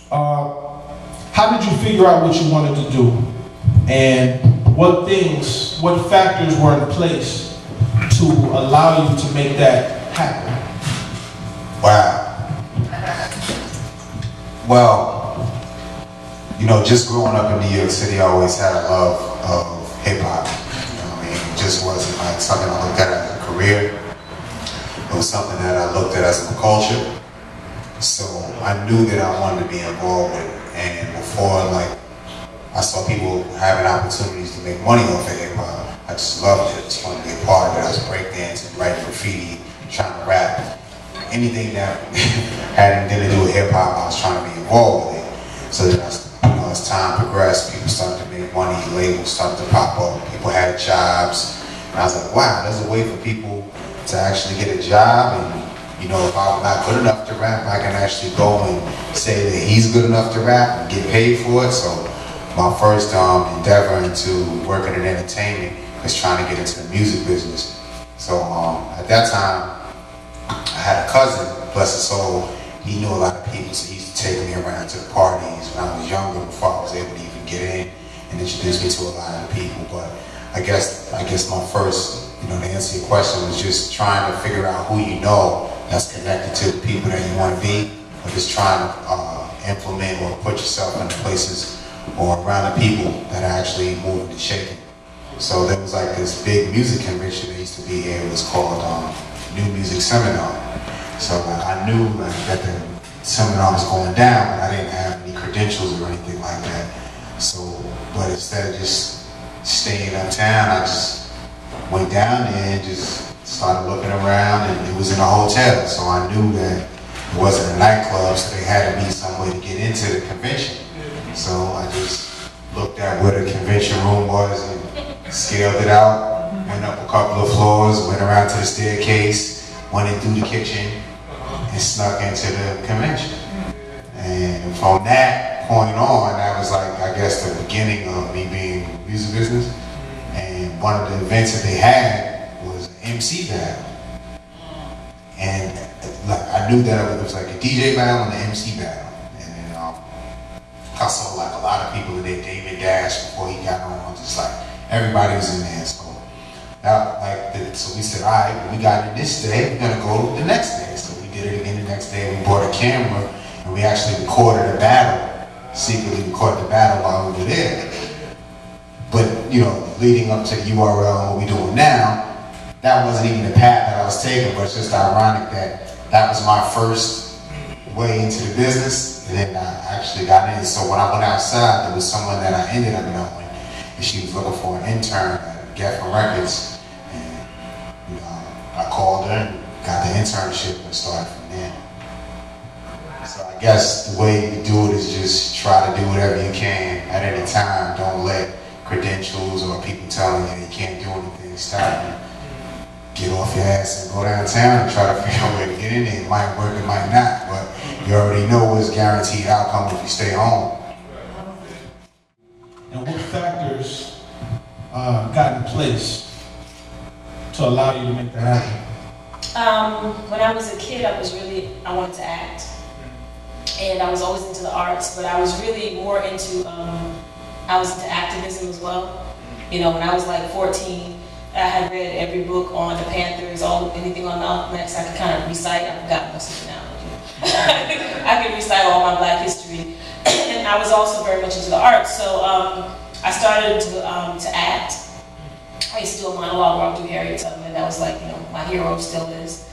How did you figure out what you wanted to do? And what factors were in place to allow you to make that happen? Wow. Well, you know, just growing up in New York City, I always had a love of hip hop. You know what I mean? It just wasn't like something I looked at as a career. It was something that I looked at as a culture. So I knew that I wanted to be involved with it. And before, like, I saw people having opportunities to make money off of hip hop, I just loved it. I just wanted to be a part of it. I was breakdancing, writing graffiti, trying to rap. Anything that had anything to do with hip hop, I was trying to be involved with it. So that as time progressed, people started to make money, labels started to pop up, people had jobs, and I was like, wow, there's a way for people to actually get a job, and you know, if I'm not good enough to rap, I can actually go and say that he's good enough to rap and get paid for it. So my first endeavor into working in entertainment was trying to get into the music business. So at that time, I had a cousin, bless his soul, he knew a lot of people, so he used to take me around to the parties when I was younger, before I was able to even get in, and introduce me to a lot of the people. But I guess my first, you know, to answer your question, was just trying to figure out who you know that's connected to the people that you want to be, or just trying to implement or put yourself in places or around the people that are actually moving and shaking. So there was like this big music convention that used to be here. It was called New Music Seminar. So I knew that the seminar was going down, but I didn't have any credentials or anything like that. So, but instead of just staying uptown, I just went down there and just started looking around, and it was in a hotel. So I knew that it wasn't a nightclub, so they had to be some way to get into the convention. So I just looked at where the convention room was and scaled it out, went up a couple of floors, went around to the staircase, went in through the kitchen, and snuck into the convention. And from that point on, that was like, I guess, the beginning of me being in the music business. And one of the events that they had was an MC battle. And like, I knew that it was like a DJ battle and an MC battle. And then I saw like a lot of people in there, David Dash, before he got on, just like, everybody was in there. So so we said, all right, well, we got it this day, we're gonna go the next day. So we did it again the next day. We bought a camera and we actually recorded a battle, secretly recorded the battle while we were there. But you know, leading up to the URL and what we're doing now, that wasn't even the path that I was taking, but it's just ironic that that was my first way into the business, and then I actually got in. So when I went outside, there was someone that I ended up knowing, and she was looking for an intern at Geffen Records. I called her and got the internship and started from there. So I guess the way you do it is just try to do whatever you can at any time. Don't let credentials or people telling you you can't do anything stop you. Get off your ass and go downtown and try to figure out a way to get in there. It might work, it might not, but you already know what's guaranteed outcome if you stay home. And what factors got in place to allow you to make that happen? When I was a kid, I wanted to act. And I was always into the arts, but I was really more into, I was into activism as well. You know, when I was like 14, I had read every book on the Panthers, anything on Malcolm X. I could kind of recite. I forgot most of it now. I could recite all my Black history. And I was also very much into the arts. So I started to act. I used to do a monologue where I would do Harriet Tubman. That was like, you know, my hero still is.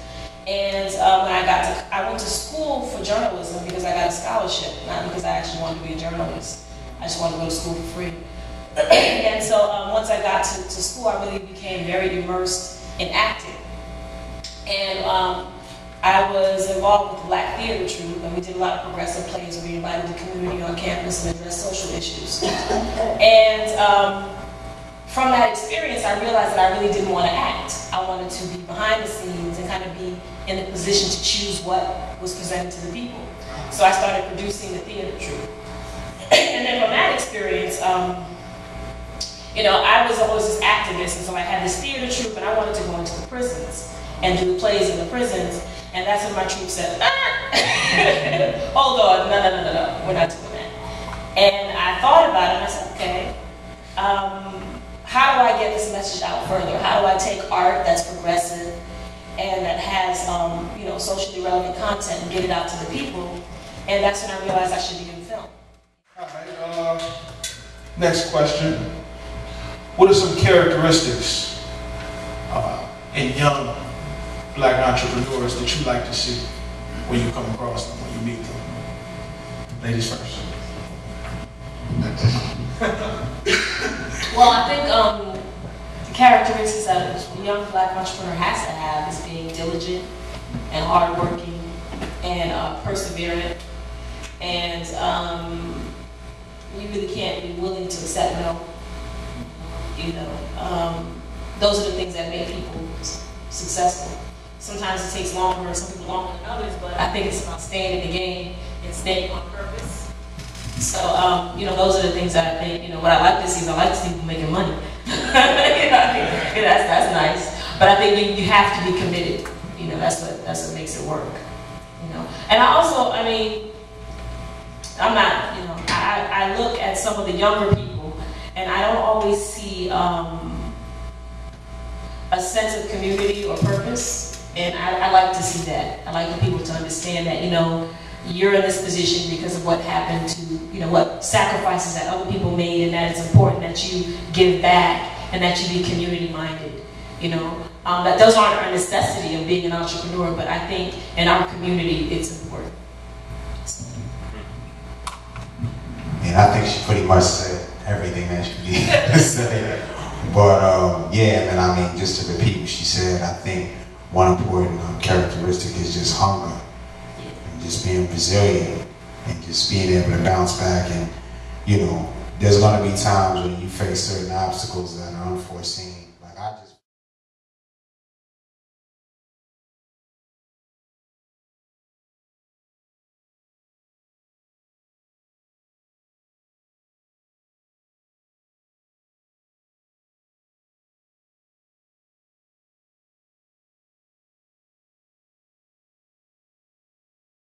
And when I went to school for journalism because I got a scholarship, not because I actually wanted to be a journalist. I just wanted to go to school for free. And so once I got to school, I really became very immersed in acting. And I was involved with the Black Theater Troupe, and we did a lot of progressive plays where we invited the community on campus and addressed social issues. And from that experience, I realized that I really didn't want to act. I wanted to be behind the scenes and kind of be in the position to choose what was presented to the people. So I started producing the theater troupe. And then from that experience, you know, I was always this activist, and so I had this theater troupe, and I wanted to go into the prisons and do the plays in the prisons. And that's when my troupe said, Hold on, no, we're not doing that. And I thought about it and I said, okay, how do I get this message out further? How do I take art that's progressive and that has, you know, socially relevant content and get it out to the people? And that's when I realized I should be doing film. All right, next question. What are some characteristics in young black entrepreneurs that you like to see when you come across them, when you meet them? Ladies first. Well, I think the characteristics that a young black entrepreneur has to have is being diligent and hardworking and perseverant, and you really can't be willing to accept no. You know, those are the things that make people successful. Sometimes it takes longer, some people longer than others, but I think it's about staying in the game and staying on purpose. So, you know, those are the things that I think, you know, what I like to see is I like to see people making money. You know, that's nice. But I think you have to be committed. You know, that's what makes it work. You know, and I also, I mean, I'm not, you know, I look at some of the younger people, and I don't always see a sense of community or purpose. And I like to see that. I like the people to understand that, you know, you're in this position because of what happened to, you know, what sacrifices that other people made, and that it's important that you give back and that you be community minded. You know, that those aren't a necessity of being an entrepreneur, but I think in our community it's important. And I think she pretty much said everything that she needed to say. But yeah, and I mean, just to repeat what she said, I think one important characteristic is just hunger, and just being resilient, and just being able to bounce back. And you know, there's going to be times when you face certain obstacles that are unforeseen.